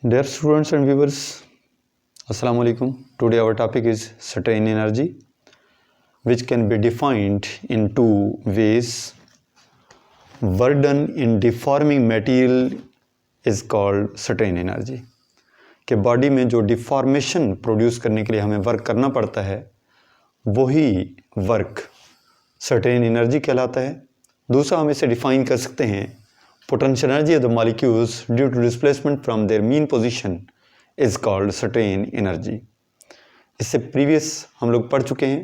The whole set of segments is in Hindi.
Dear students and viewers, Assalamu alaikum. Today our topic is strain energy, which can be defined in two ways. Work done in deforming material is called strain energy. कि बॉडी में जो डिफॉर्मेशन प्रोड्यूस करने के लिए हमें वर्क करना पड़ता है वही वर्क सर्टेन एनर्जी कहलाता है. दूसरा हम इसे डिफाइन कर सकते हैं potential energy of the molecules due to displacement from their mean position is called certain energy. इससे प्रीवियस हम लोग पढ़ चुके हैं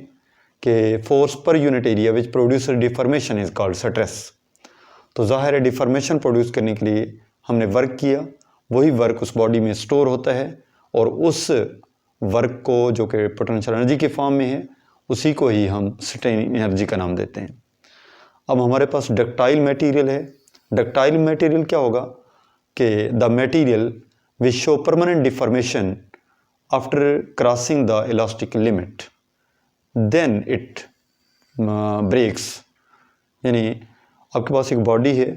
कि force per unit area which produce deformation is called stress. तो ज़ाहिर है डिफॉर्मेशन प्रोड्यूस करने के लिए हमने वर्क किया, वही वर्क उस बॉडी में स्टोर होता है और उस वर्क को जो कि पोटेंशियल एनर्जी के फॉर्म में है उसी को ही हम स्ट्रेन एनर्जी का नाम देते हैं. अब हमारे पास डक्टाइल मटेरियल है. डक्टाइल मटेरियल क्या होगा कि the material which show permanent deformation after crossing the elastic limit then it breaks. यानी आपके पास एक बॉडी है,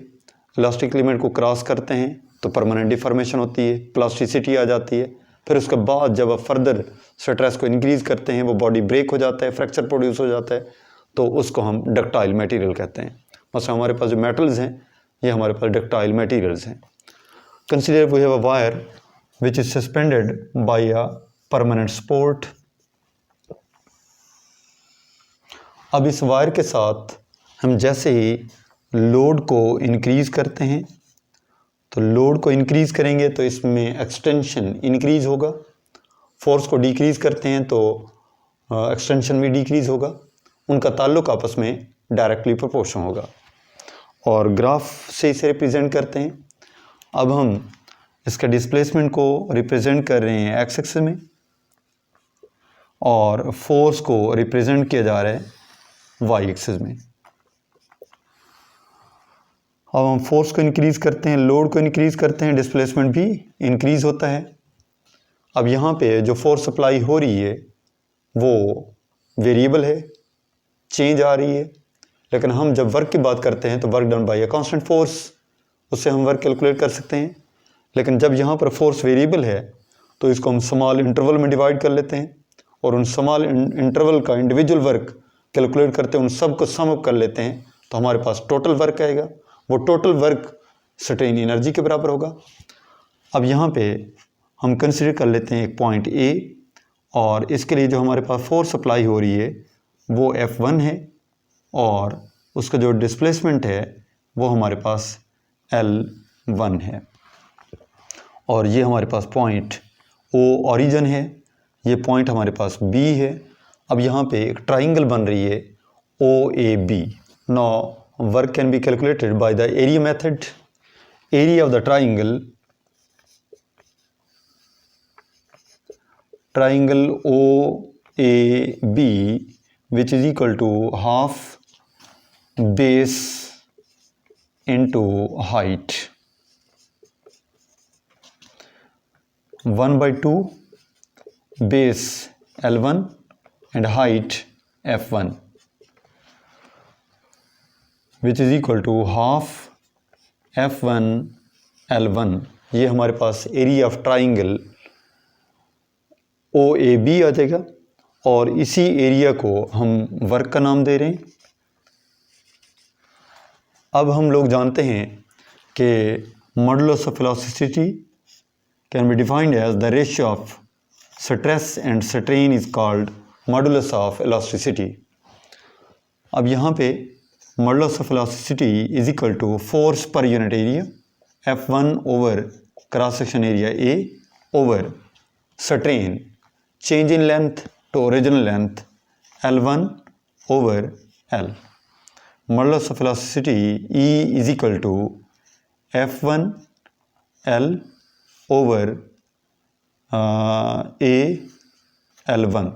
इलास्टिक लिमिट को क्रॉस करते हैं तो परमानेंट डिफॉर्मेशन होती है, प्लास्टिसिटी आ जाती है. फिर उसके बाद जब आप फर्दर स्ट्रेस को इंक्रीज़ करते हैं वो बॉडी ब्रेक हो जाता है, फ्रैक्चर प्रोड्यूस हो जाता है, तो उसको हम डक्टाइल मटेरियल कहते हैं. मतलब हमारे पास जो मेटल्स हैं ये हमारे पास डक्टाइल मटेरियल्स हैं. Consider we have a wire which is suspended by a permanent support. अब इस वायर के साथ हम जैसे ही लोड को इंक्रीज़ करते हैं तो लोड को इंक्रीज़ करेंगे तो इसमें एक्सटेंशन इंक्रीज़ होगा, फोर्स को डिक्रीज़ करते हैं तो एक्सटेंशन भी डिक्रीज़ होगा. उनका ताल्लुक आपस में डायरेक्टली प्रोपोर्शन होगा और ग्राफ से इसे रिप्रेजेंट करते हैं. अब हम इसके डिस्प्लेसमेंट को रिप्रेजेंट कर रहे हैं एक्स एक्सिस में और फोर्स को रिप्रेजेंट किया जा रहा है वाई एक्सिस में. अब हम फोर्स को इंक्रीज़ करते हैं, लोड को इंक्रीज़ करते हैं, डिस्प्लेसमेंट भी इंक्रीज़ होता है. अब यहाँ पे जो फोर्स सप्लाई हो रही है वो वेरिएबल है, चेंज आ रही है. लेकिन हम जब वर्क की बात करते हैं तो work done by a constant force, उससे हम वर्क कैलकुलेट कर सकते हैं. लेकिन जब यहाँ पर फोर्स वेरिएबल है तो इसको हम स्मॉल इंटरवल में डिवाइड कर लेते हैं और उन स्मॉल इंटरवल का इंडिविजुअल वर्क कैलकुलेट करते हैं, उन सब को सम अप कर लेते हैं तो हमारे पास टोटल वर्क आएगा. वो टोटल वर्क स्ट्रेन एनर्जी के बराबर होगा. अब यहाँ पे हम कंसिडर कर लेते हैं एक पॉइंट ए और इसके लिए जो हमारे पास फोर्स सप्लाई हो रही है वो F1 है और उसका जो डिस्प्लेसमेंट है वो हमारे पास L1 है. और ये हमारे पास पॉइंट O ओरिजिन है, ये पॉइंट हमारे पास B है. अब यहाँ पे एक ट्राइंगल बन रही है OAB. Now work can be calculated by the area method. Area of the triangle OAB which is equal to half base into height 1/2 base L1 and height F1 which is equal to half F1 L1. ये हमारे पास एरिया ऑफ ट्राइंगल OAB आ जाएगा और इसी एरिया को हम वर्क का नाम दे रहे हैं. अब हम लोग जानते हैं कि modulus of elasticity can be defined as the ratio of stress and strain is called modulus of elasticity. अब यहाँ पे modulus of elasticity is equal to force per unit area F1 over cross section area A over strain change in length to original length L1 over L. Modulus of elasticity E is equal to F1 L over A L1.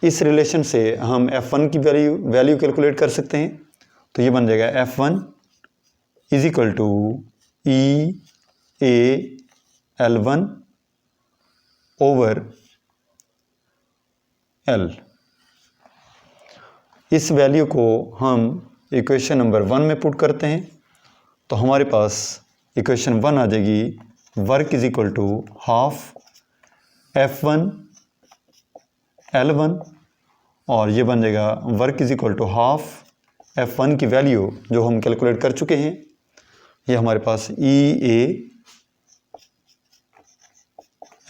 इस रिलेशन से हम F1 की वैल्यू कैलकुलेट कर सकते हैं. तो ये बन जाएगा F1 is equal to EA L1 over L. इस वैल्यू को हम इक्वेशन नंबर 1 में पुट करते हैं तो हमारे पास इक्वेशन 1 आ जाएगी work is equal to half F1 L1 और ये बन जाएगा work is equal to half F1 की वैल्यू जो हम कैलकुलेट कर चुके हैं, ये हमारे पास EA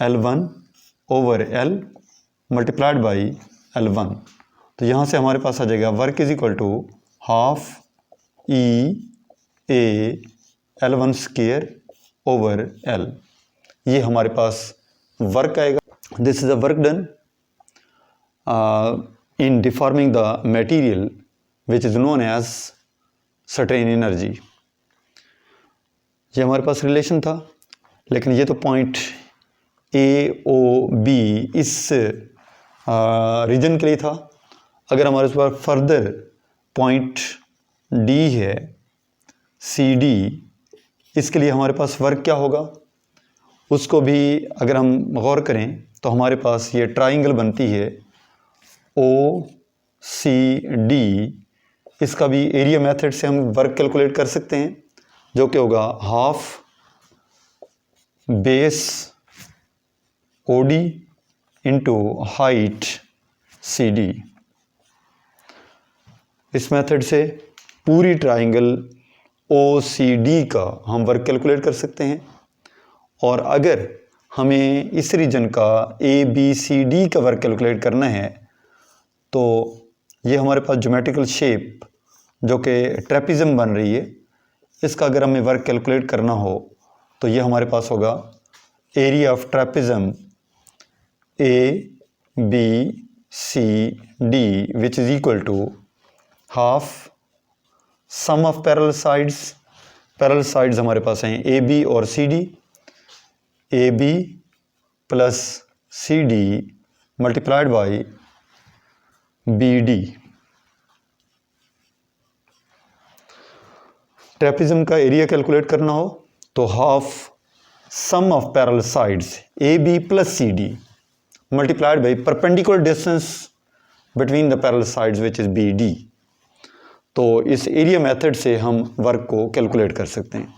L1 over L multiplied by L1। तो यहाँ से हमारे पास आ जाएगा work is equal to half EA L1 square over L। ये हमारे पास वर्क आएगा। This is a work done in deforming the material which is known as strain energy। ये हमारे पास रिलेशन था, लेकिन ये तो पॉइंट AOB इस रीजन के लिए था। अगर हमारे पास फर्दर पॉइंट D है CD, इसके लिए हमारे पास वर्क क्या होगा उसको भी अगर हम गौर करें तो हमारे पास ये ट्राइंगल बनती है OCD। इसका भी एरिया मेथड से हम वर्क कैलकुलेट कर सकते हैं, जो कि होगा half base OD into height CD। इस मेथड से पूरी ट्राइंगल OCD का हम वर्क कैलकुलेट कर सकते हैं। और अगर हमें इस रीजन का ABCD का वर्क कैलकुलेट करना है तो ये हमारे पास ज्योमेट्रिकल शेप जो कि ट्रेपिज्म बन रही है, इसका अगर हमें वर्क कैलकुलेट करना हो तो ये हमारे पास होगा area of trapezium ABCD which is equal to half sum of parallel sides. Parallel sides हमारे पास हैं AB और CD, AB plus CD multiplied by BD। Trapezium का एरिया कैलकुलेट करना हो तो half sum of parallel sides AB plus CD multiplied by perpendicular distance between the parallel sides which is BD। तो इस एरिया मेथड से हम वर्क को कैलकुलेट कर सकते हैं।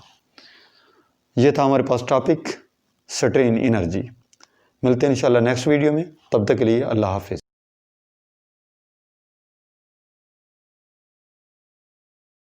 ये था हमारे पास टॉपिक स्ट्रेन एनर्जी। मिलते हैं इंशाल्लाह नेक्स्ट वीडियो में, तब तक के लिए अल्लाह हाफिज़।